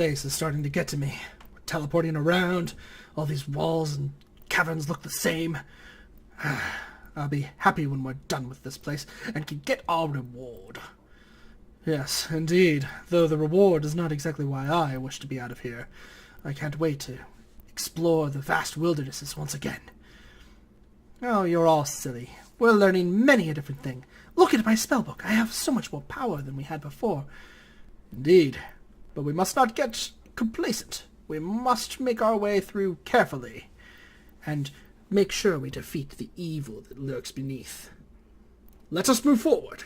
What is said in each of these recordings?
place is starting to get to me. We're teleporting around. All these walls and caverns look the same. I'll be happy when we're done with this place and can get our reward. Yes, indeed, though the reward is not exactly why I wish to be out of here. I can't wait to explore the vast wildernesses once again. Oh, you're all silly. We're learning many a different thing. Look at my spellbook. I have so much more power than we had before. Indeed, but we must not get complacent. We must make our way through carefully, and make sure we defeat the evil that lurks beneath. Let us move forward.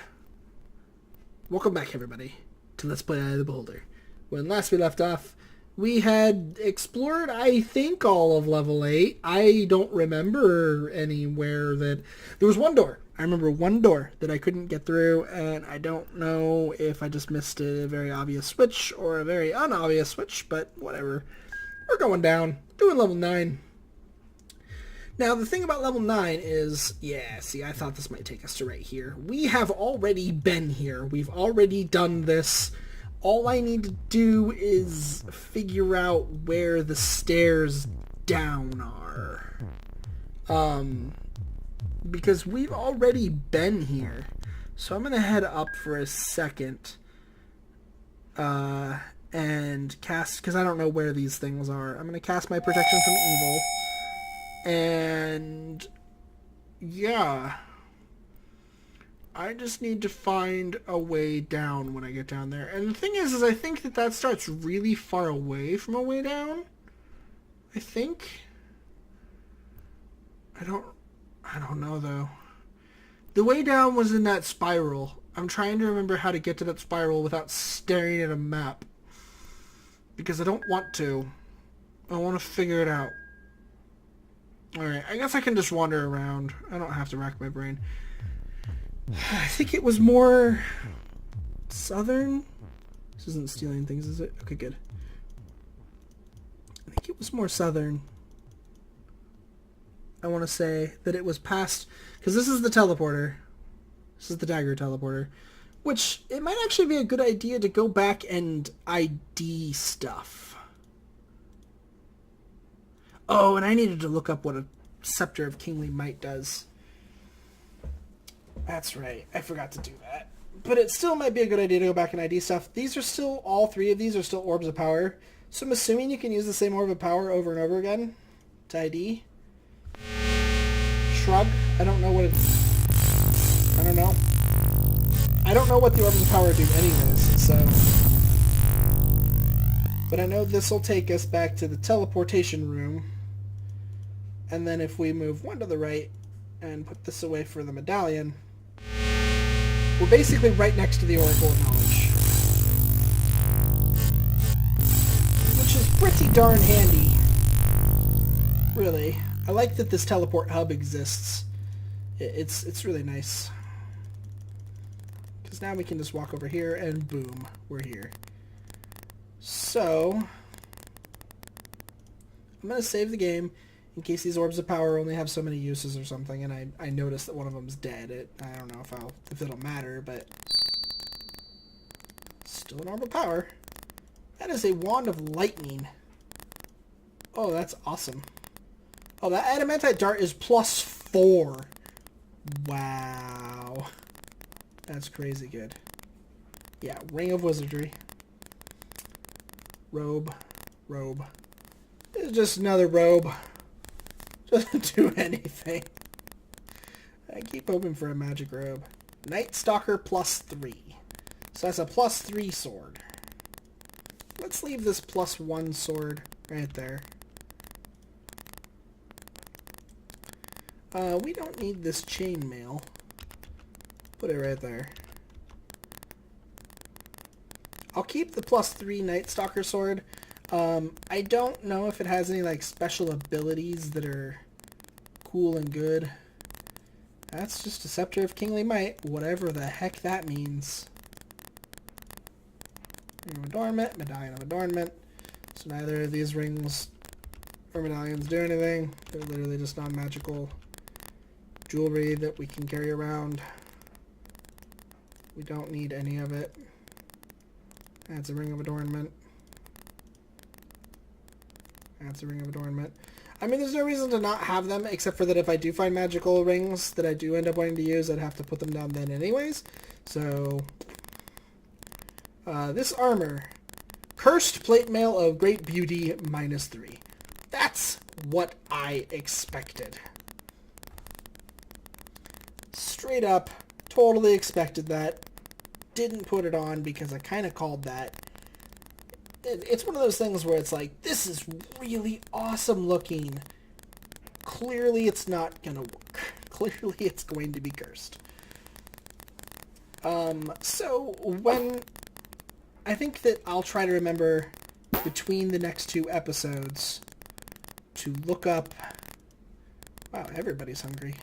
Welcome back, everybody, to Let's Play Eye of the Beholder. When last we left off, we had explored, I think, all of level 8. I don't remember anywhere that... There was one door. I remember one door that I couldn't get through, and I don't know if I just missed a very obvious switch or a very unobvious switch, but whatever. We're going down, doing level 9. Now, the thing about level 9 is, yeah, see, I thought this might take us to right here. We have already been here. We've already done this. All I need to do is figure out where the stairs down are. Because we've already been here. So I'm going to head up for a second. And cast, because I don't know where these things are. I'm going to cast my protection from evil. And yeah, I just need to find a way down when I get down there. And the thing is I think that starts really far away from a way down. I think. I don't know though. The way down was in that spiral. I'm trying to remember how to get to that spiral without staring at a map. Because I don't want to. I want to figure it out. Alright, I guess I can just wander around. I don't have to rack my brain. I think it was more southern. This isn't stealing things, is it? Okay, good. I think it was more southern. I want to say that it was past... Because this is the teleporter. This is the dagger teleporter. Which, it might actually be a good idea to go back and ID stuff. Oh, and I needed to look up what a Scepter of Kingly Might does. That's right. I forgot to do that. But it still might be a good idea to go back and ID stuff. These are still, all three of these are still orbs of power. So I'm assuming you can use the same orb of power over and over again to ID. Shrug. I don't know what it's... I don't know. I don't know what the orbs of power do anyways, so... But I know this will take us back to the teleportation room. And then if we move one to the right and put this away for the medallion, we're basically right next to the Oracle of Knowledge. Which is pretty darn handy. Really. I like that this teleport hub exists. It's really nice. Because now we can just walk over here and boom, we're here. So, I'm going to save the game in case these orbs of power only have so many uses or something, and I notice that one of them's dead. I don't know if it'll matter, but still an orb of power. That is a wand of lightning. Oh, that's awesome. Oh, that adamantite dart is +4. Wow. That's crazy good. Yeah, Ring of Wizardry. Robe. It's just another robe. Doesn't do anything. I keep hoping for a magic robe. Night Stalker +3. So that's a +3 sword. Let's leave this +1 sword right there. We don't need this chainmail. Put it right there. I'll keep the +3 Night Stalker sword. I don't know if it has any like special abilities that are cool and good. That's just a Scepter of Kingly Might, whatever the heck that means. Ring of Adornment, Medallion of Adornment. So neither of these rings or medallions do anything. They're literally just non-magical jewelry that we can carry around. We don't need any of it. That's a Ring of Adornment. That's a ring of adornment. I mean, there's no reason to not have them, except for that if I do find magical rings that I do end up wanting to use, I'd have to put them down then anyways. So, this armor. Cursed plate mail of great beauty, -3. That's what I expected. Straight up, totally expected that. Didn't put it on because I kind of called that. It's one of those things where it's like, this is really awesome looking. Clearly it's not gonna work. Clearly it's going to be cursed. So when... I think that I'll try to remember between the next 2 episodes to look up... Wow, everybody's hungry.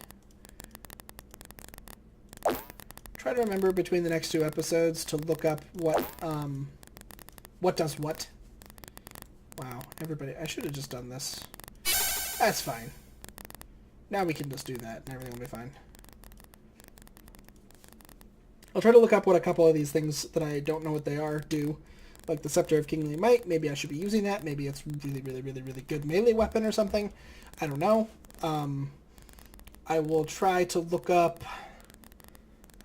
Try to remember between the next 2 episodes to look up what does what. Wow, everybody... I should have just done this. That's fine. Now we can just do that and everything will be fine. I'll try to look up what a couple of these things that I don't know what they are do. Like the Scepter of Kingly Might. Maybe I should be using that. Maybe it's really, really, really, really good melee weapon or something. I don't know. I will try to look up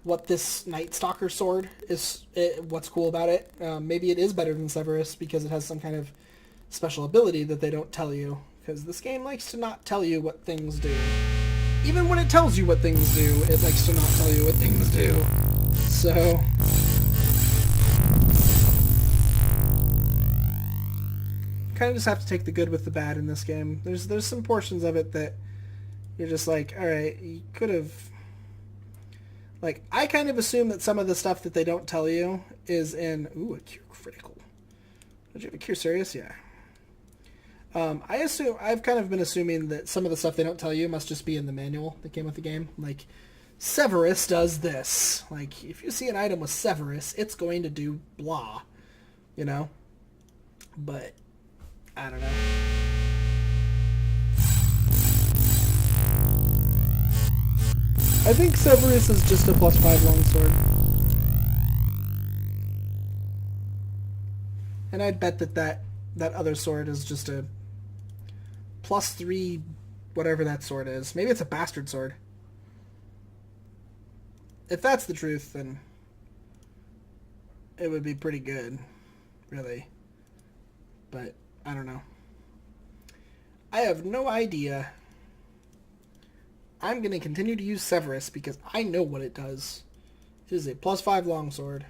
what this Night Stalker sword is, what's cool about it. Maybe it is better than Severus because it has some kind of special ability that they don't tell you. Because this game likes to not tell you what things do. Even when it tells you what things do, it likes to not tell you what things do. So... kind of just have to take the good with the bad in this game. There's some portions of it that you're just like, alright, you could have... Like, I kind of assume that some of the stuff that they don't tell you is in... Ooh, a cure critical. Did you have a cure serious? Yeah. I've kind of been assuming that some of the stuff they don't tell you must just be in the manual that came with the game. Like, Severus does this. Like, if you see an item with Severus, it's going to do blah. You know? But, I don't know. I think Severus is just a +5 longsword. And I'd bet that other sword is just a +3 whatever that sword is. Maybe it's a bastard sword. If that's the truth, then it would be pretty good, really. But, I don't know. I have no idea. I'm going to continue to use Severus because I know what it does. It is a +5 longsword.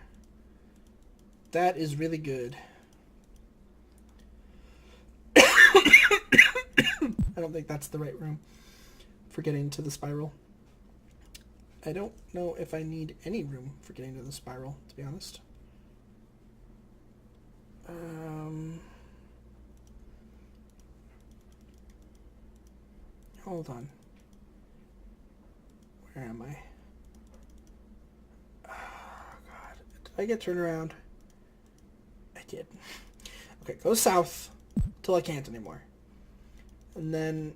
That is really good. I don't think that's the right room for getting to the spiral. I don't know if I need any room for getting to the spiral, to be honest. Hold on. Where am I? Oh, God. Did I get turned around? I did. Okay, go south till I can't anymore. And then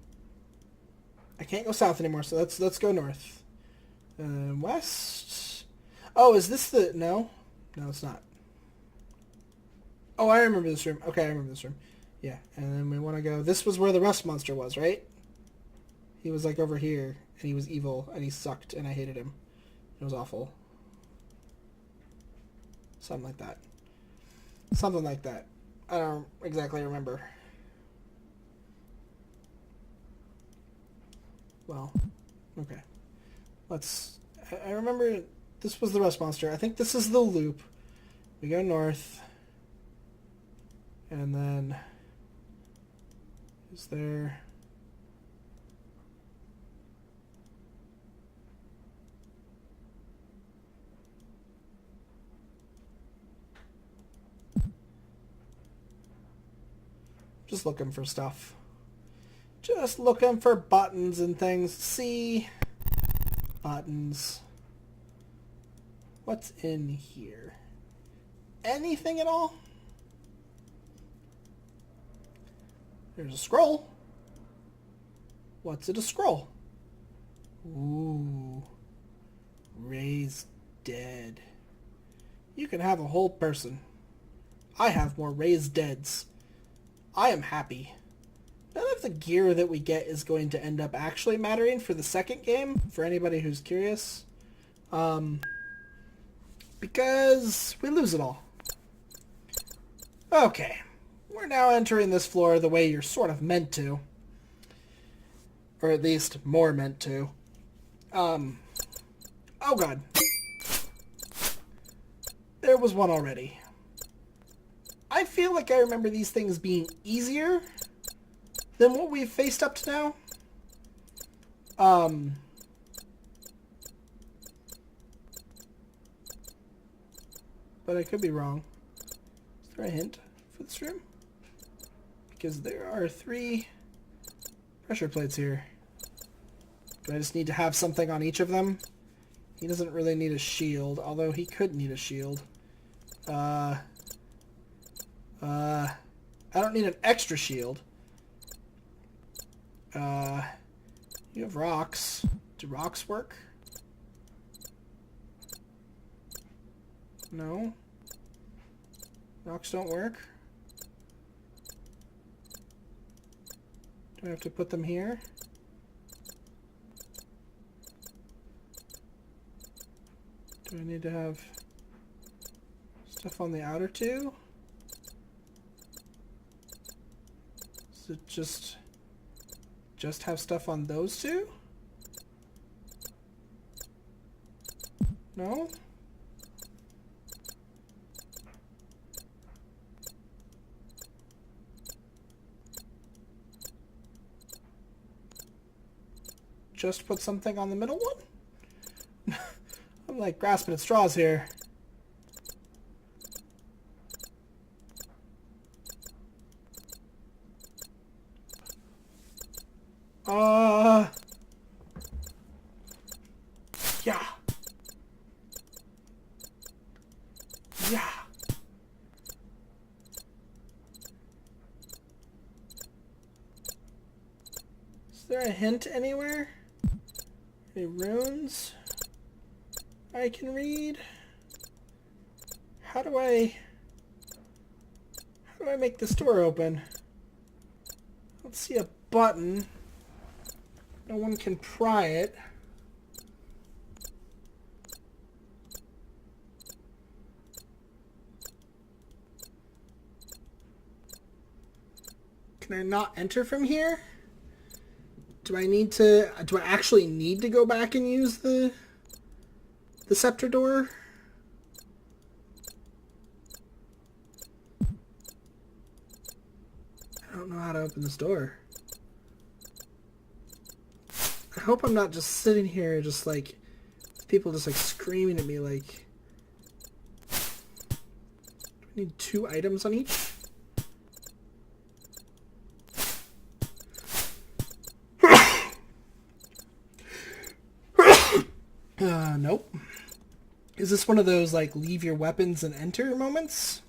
I can't go south anymore, so let's go north. West. Oh, is this the... No? No, it's not. Oh, I remember this room. Okay, I remember this room. Yeah, and then we want to go... This was where the rust monster was, right? He was like over here, and he was evil, and he sucked, and I hated him. It was awful. Something like that. Something like that. I don't exactly remember. Well, okay. Let's... I remember this was the rust monster. I think this is the loop. We go north. And then... Is there... Just looking for stuff. Just looking for buttons and things. See? Buttons. What's in here? Anything at all? There's a scroll. What's it a scroll? Ooh. Raised dead. You can have a whole person. I have more raised deads. I am happy. of the gear that we get is going to end up actually mattering for the second game, for anybody who's curious. Because we lose it all. Okay. We're now entering this floor the way you're sort of meant to. Or at least more meant to. Oh god. There was one already. I feel like I remember these things being easier than what we've faced up to now. But I could be wrong. Is there a hint for this room? Because there are 3 pressure plates here. Do I just need to have something on each of them? He doesn't really need a shield, although he could need a shield. I don't need an extra shield. You have rocks. Do rocks work? No. Rocks don't work. Do I have to put them here? Do I need to have stuff on the outer 2? Does it just have stuff on those 2? No? Just put something on the middle one? I'm like grasping at straws here. Yeah. Yeah. Is there a hint anywhere? Any runes I can read? How do I make this door open? I don't see a button. No one can pry it. Can I not enter from here? Do I actually need to go back and use the scepter door? I don't know how to open this door. I hope I'm not just sitting here just like people just like screaming at me like, do I need 2 items on each? Nope. Is this one of those, like, leave your weapons and enter moments?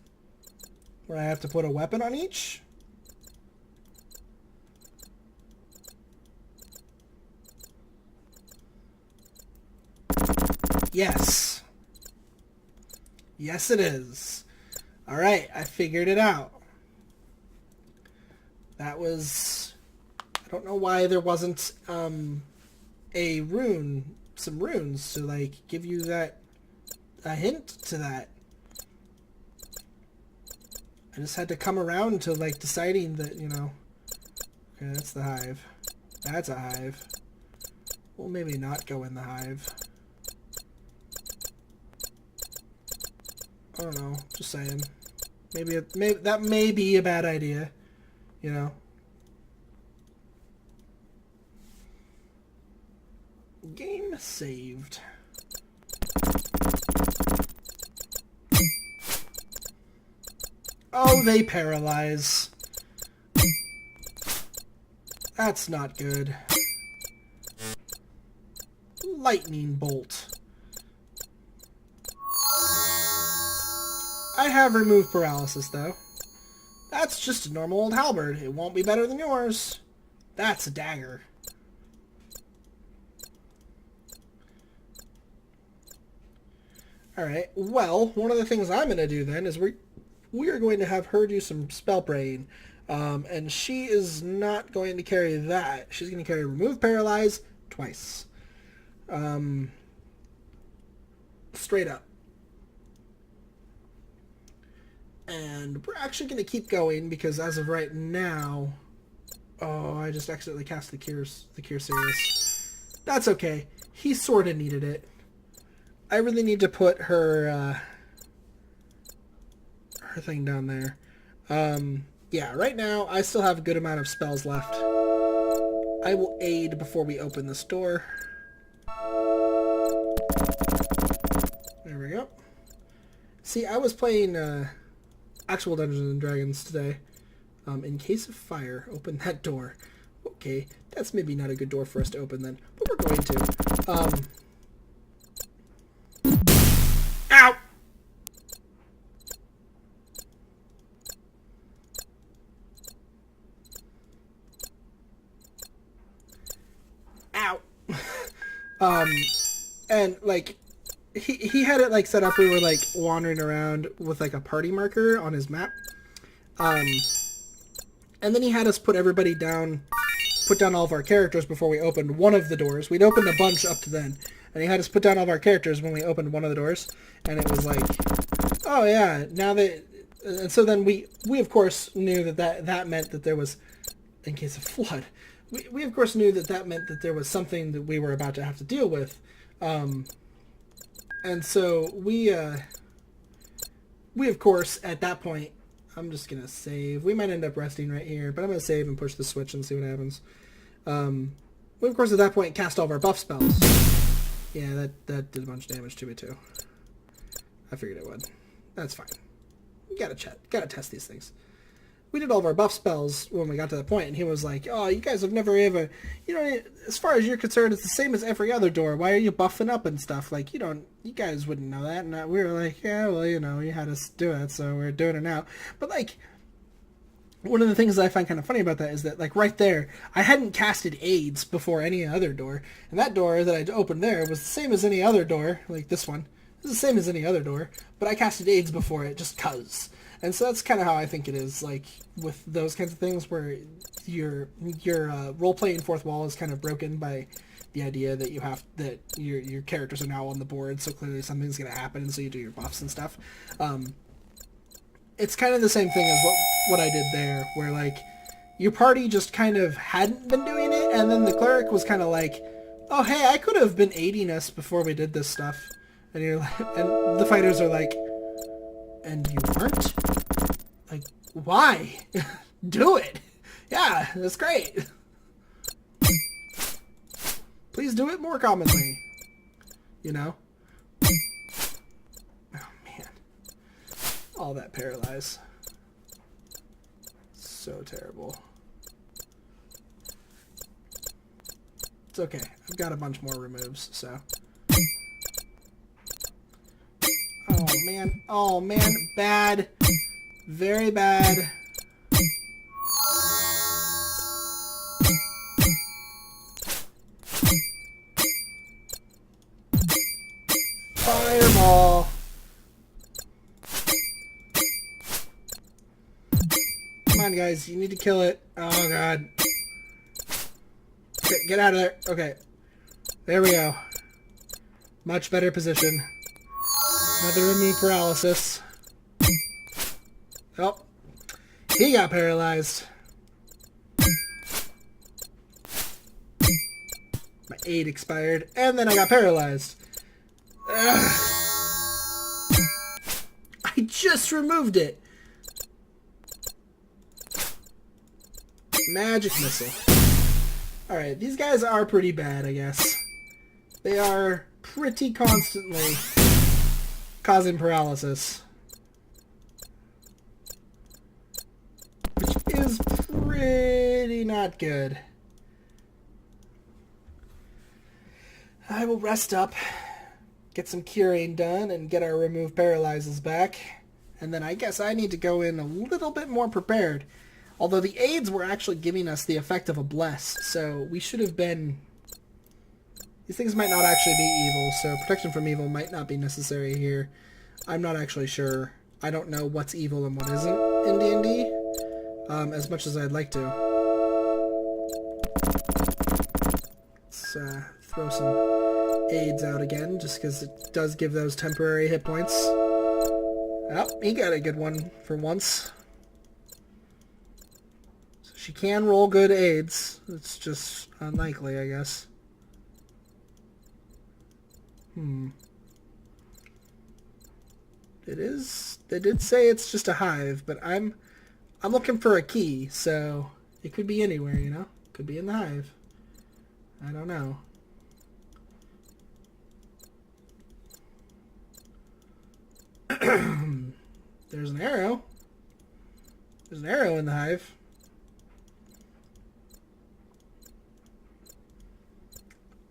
Where I have to put a weapon on each? Yes. Yes, it is. Alright, I figured it out. That was... I don't know why there wasn't, a rune... some runes to like give you a hint to that. I just had to come around to like deciding that, you know, okay, that's the hive. That's a hive. We'll maybe not go in the hive. I don't know, just saying. Maybe that may be a bad idea, you know. Game saved. Oh, they paralyze. That's not good. Lightning bolt. I have removed paralysis, though. That's just a normal old halberd. It won't be better than yours. That's a dagger. Alright, well, one of the things I'm going to do then is we are going to have her do some spell praying. And she is not going to carry that. She's going to carry remove paralyze twice. Straight up. And we're actually going to keep going because as of right now... Oh, I just accidentally cast the Cure Serious. That's okay. He sort of needed it. I really need to put her her thing down there. Yeah, right now I still have a good amount of spells left. I will aid before we open this door. There we go. See, I was playing actual Dungeons and Dragons today. In case of fire, open that door. Okay, that's maybe not a good door for us to open then, but we're going to. Ow! Ow! And like, he had it like set up. We were like wandering around with like a party marker on his map. And then he had us put everybody down, put down all of our characters before we opened one of the doors. We'd opened a bunch up to then. And he had us put down all of our characters when we opened one of the doors. And it was like, oh yeah, now that... And so then we of course knew that meant that there was, in case of flood, we of course knew that meant that there was something that we were about to have to deal with. And so we of course, at that point, I'm just going to save. We might end up resting right here, but I'm going to save and push the switch and see what happens. We, of course, at that point, cast all of our buff spells. Yeah, that did a bunch of damage to me, too. I figured it would. That's fine. You gotta test these things. We did all of our buff spells when we got to that point, and he was like, oh, you guys have never ever... You know, as far as you're concerned, it's the same as every other door. Why are you buffing up and stuff? Like, you guys wouldn't know that. And we were like, yeah, well, you know, you had us do it, so we're doing it now. But, like, one of the things that I find kind of funny about that is that, like, right there, I hadn't casted aids before any other door. And that door that I opened there was the same as any other door, like this one. It's the same as any other door, but I casted aids before it just 'cause. And so that's kind of how I think it is, like, with those kinds of things where your role-playing fourth wall is kind of broken by the idea that your characters are now on the board, so clearly something's going to happen, and so you do your buffs and stuff. It's kind of the same thing as what I did there, where, like, your party just kind of hadn't been doing it, and then the cleric was kind of like, oh, hey, I could have been aiding us before we did this stuff. And and the fighters are like, and you weren't? Like, why? Do it. Yeah, that's great. Please do it more commonly. You know? Oh, man. All that paralyze. So terrible. It's okay. I've got a bunch more removes, so... Oh man, bad. Very bad. Fireball. Come on, guys, you need to kill it. Oh god. Okay, get out of there. Okay. There we go. Much better position. Another remove paralysis. Oh. He got paralyzed. My aid expired, and then I got paralyzed. Ugh. I just removed it. Magic missile. Alright, these guys are pretty bad, I guess. They are pretty constantly causing paralysis. Which is pretty not good. I will rest up, get some curing done, and get our remove paralyzes back. And then I guess I need to go in a little bit more prepared. Although the aids were actually giving us the effect of a bless, so we should have been... These things might not actually be evil, so protection from evil might not be necessary here. I'm not actually sure. I don't know what's evil and what isn't in D&D. as much as I'd like to. Let's throw some aids out again, just because it does give those temporary hit points. Oh, he got a good one for once. So she can roll good aids. It's just unlikely, I guess. It is. They did say it's just a hive, but I'm looking for a key, so it could be anywhere, you know? Could be in the hive. I don't know. There's an arrow. There's an arrow in the hive.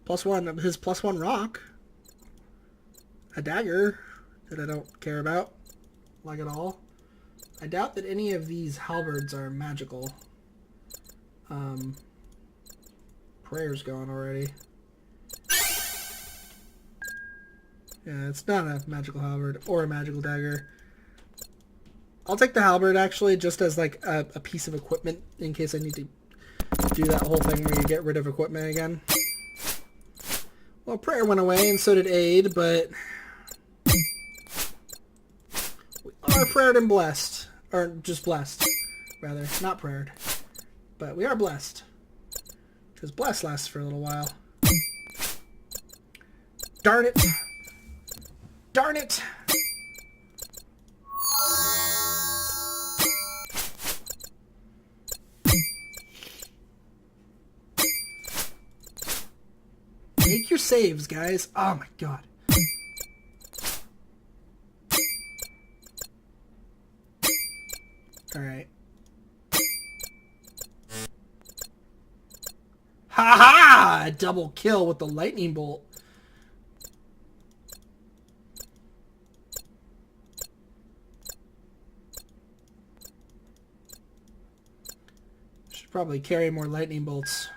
+1, his +1 rock. A dagger that I don't care about, like at all. I doubt that any of these halberds are magical. Prayer's gone already. Yeah, it's not a magical halberd or a magical dagger. I'll take the halberd, actually, just as like a piece of equipment in case I need to do that whole thing where you get rid of equipment again. Well, prayer went away and so did aid, but we are prayed and blessed. Or just blessed, rather. Not prayed. But we are blessed. Because blessed lasts for a little while. Darn it! Darn it! Make your saves, guys. Oh my god. Alright. Ha ha! A double kill with the lightning bolt. Should probably carry more lightning bolts.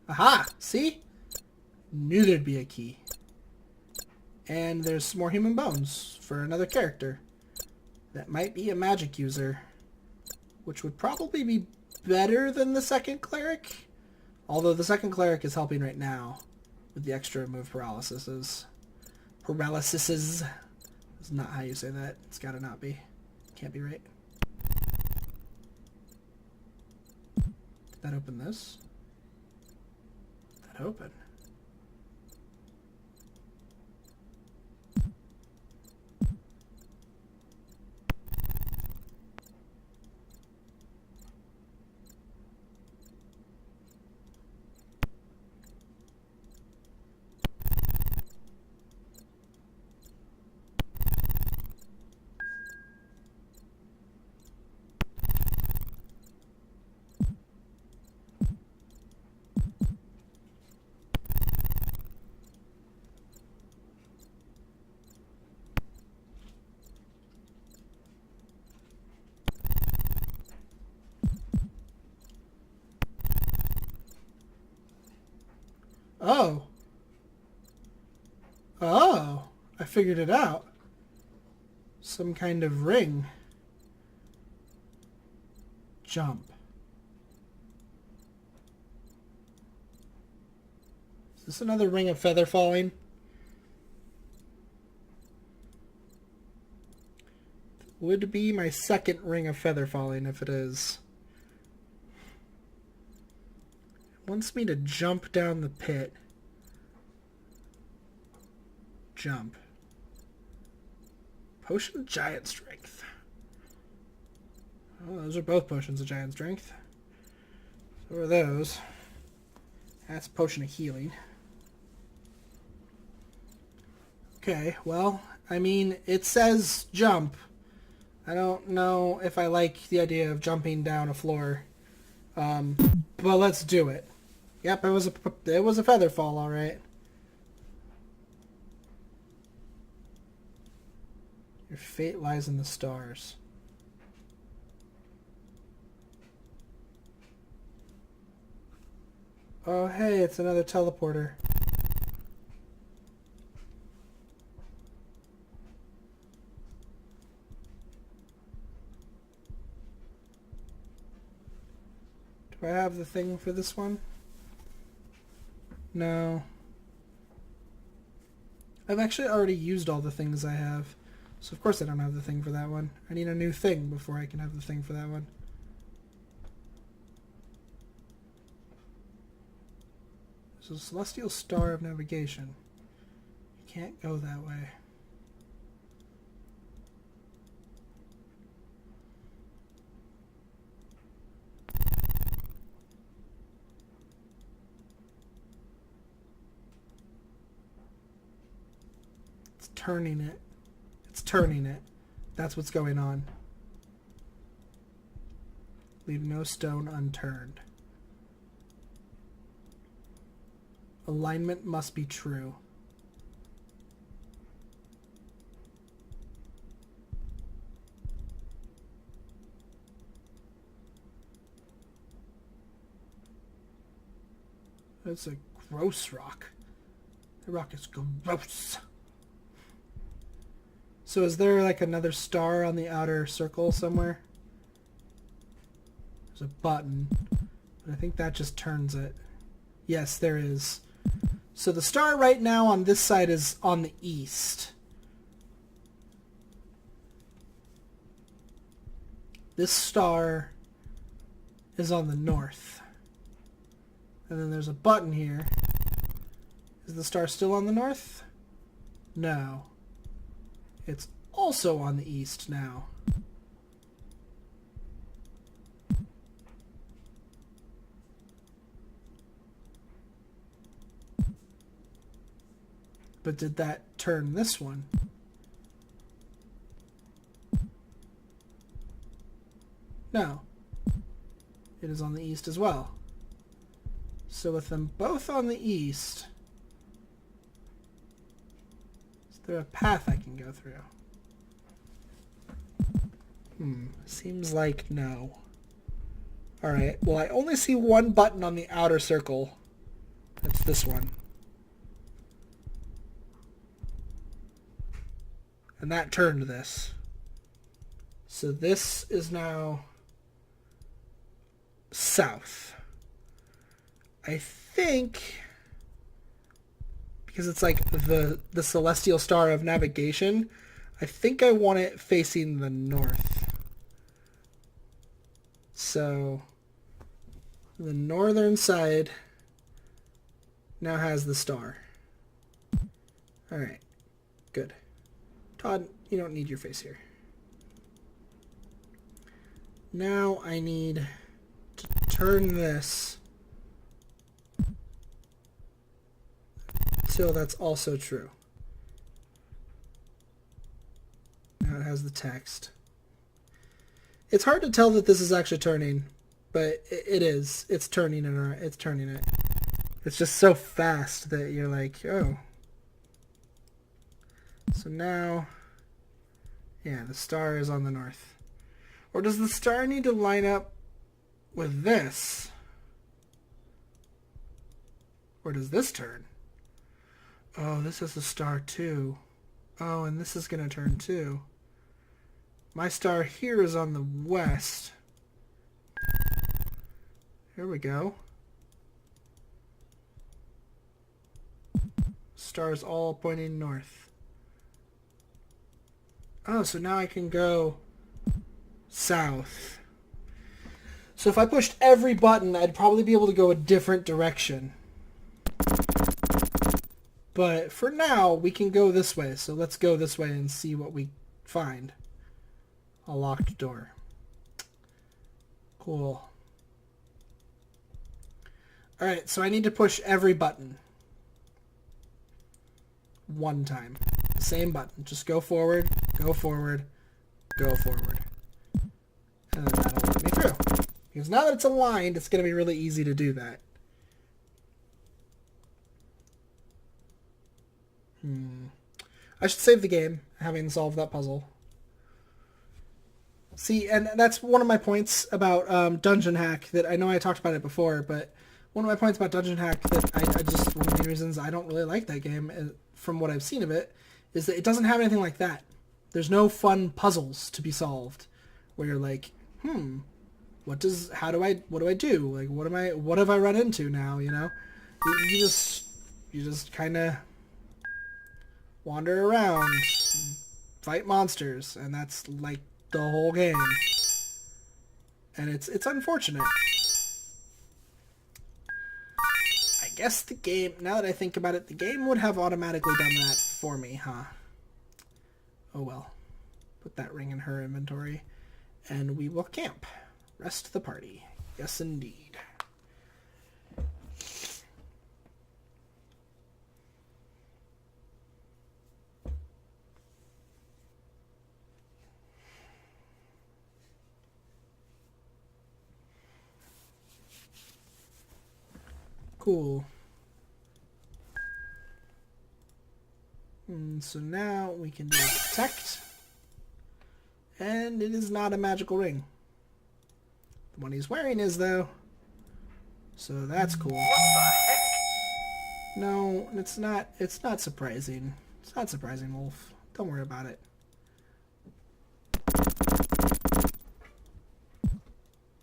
Aha! See? Knew there'd be a key. And there's some more human bones for another character. That might be a magic user. Which would probably be better than the second cleric. Although the second cleric is helping right now. With the extra move paralysis. Paralysis is not how you say that. It's gotta not be. Can't be right. Did that open this? Open. Oh. Oh. I figured it out. Some kind of ring. Jump. Is this another ring of feather falling? Would be my second ring of feather falling if it is. Wants me to jump down the pit. Jump. Potion of giant strength. Oh, those are both potions of giant strength. So are those. That's a potion of healing. Okay, well, I mean, it says jump. I don't know if I like the idea of jumping down a floor. But let's do it. Yep, it was a feather fall, all right. Your fate lies in the stars. Oh, hey, it's another teleporter. Do I have the thing for this one? No. I've actually already used all the things I have. So of course I don't have the thing for that one. I need a new thing before I can have the thing for that one. So Celestial Star of Navigation. You can't go that way. It's turning it. It's turning it. That's what's going on. Leave no stone unturned. Alignment must be true. That's a gross rock. The rock is gross. So is there like another star on the outer circle somewhere? There's a button. But I think that just turns it. Yes, there is. So the star right now on this side is on the east. This star is on the north. And then there's a button here. Is the star still on the north? No. It's also on the east now. But did that turn this one? No. It is on the east as well. So with them both on the east, is there a path I can go through? Seems like no. Alright, well I only see one button on the outer circle. That's this one. And that turned this. So this is now south. I think because it's like the celestial star of navigation, I think I want it facing the north. So the northern side now has the star. Alright, good. Todd, you don't need your face here. Now I need to turn this till that's also true. Now it has the text. It's hard to tell that this is actually turning, but it is. It's turning it. It's turning it. It's just so fast that you're like, oh. So now, yeah, the star is on the north. Or does the star need to line up with this? Or does this turn? Oh, this is a star too. Oh, and this is going to turn too. My star here is on the west. Here we go. Stars all pointing north. Oh, so now I can go south. So if I pushed every button, I'd probably be able to go a different direction. But for now, we can go this way. So let's go this way and see what we find. A locked door. Cool. Alright, so I need to push every button. One time. Same button. Just go forward, go forward, go forward. And then that'll let me through. Because now that it's aligned, it's going to be really easy to do that. I should save the game, having solved that puzzle. See, and that's one of my points about Dungeon Hack, that I know I talked about it before, but one of my points about Dungeon Hack that I just, one of the reasons I don't really like that game, from what I've seen of it, is that it doesn't have anything like that. There's no fun puzzles to be solved, where you're like, How do I, what do I do? Like, what have I run into now, you know? You just kind of wander around, fight monsters, and that's like the whole game. And it's unfortunate. I guess the game, now that I think about it, the game would have automatically done that for me, huh? Oh well. Put that ring in her inventory. And we will camp. Rest the party. Yes, indeed. Cool. And so now we can do protect. And it is not a magical ring. The one he's wearing is, though. So that's cool. What the heck? No, it's not. It's not surprising. It's not surprising, Wolf. Don't worry about it.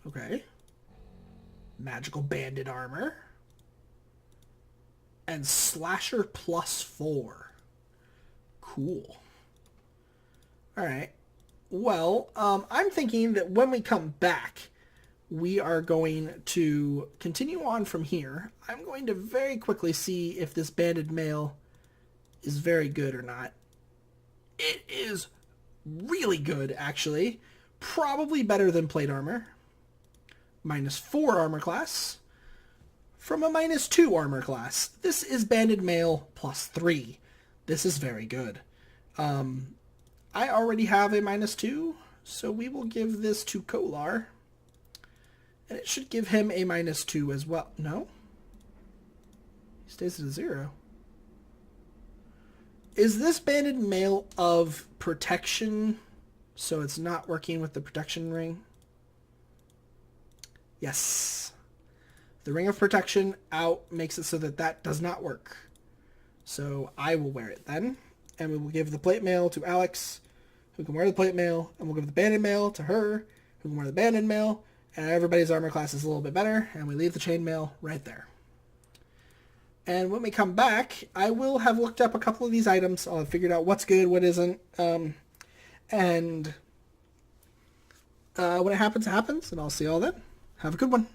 Okay. Magical banded armor. And slasher +4. Cool. Alright. Well, I'm thinking that when we come back, we are going to continue on from here. I'm going to very quickly see if this banded mail is very good or not. It is really good, actually. Probably better than plate armor. -4 armor class from a -2 armor class. This is banded mail +3. This is very good. I already have a -2, so we will give this to Kolar. And it should give him a -2 as well. No? He stays at a 0. Is this banded mail of protection, so it's not working with the protection ring? Yes. The ring of protection out makes it so that that does not work. So I will wear it then. And we will give the plate mail to Alex, who can wear the plate mail. And we'll give the banded mail to her, who can wear the banded mail. And everybody's armor class is a little bit better. And we leave the chain mail right there. And when we come back, I will have looked up a couple of these items. I'll have figured out what's good, what isn't. When it happens, it happens. And I'll see you all then. Have a good one.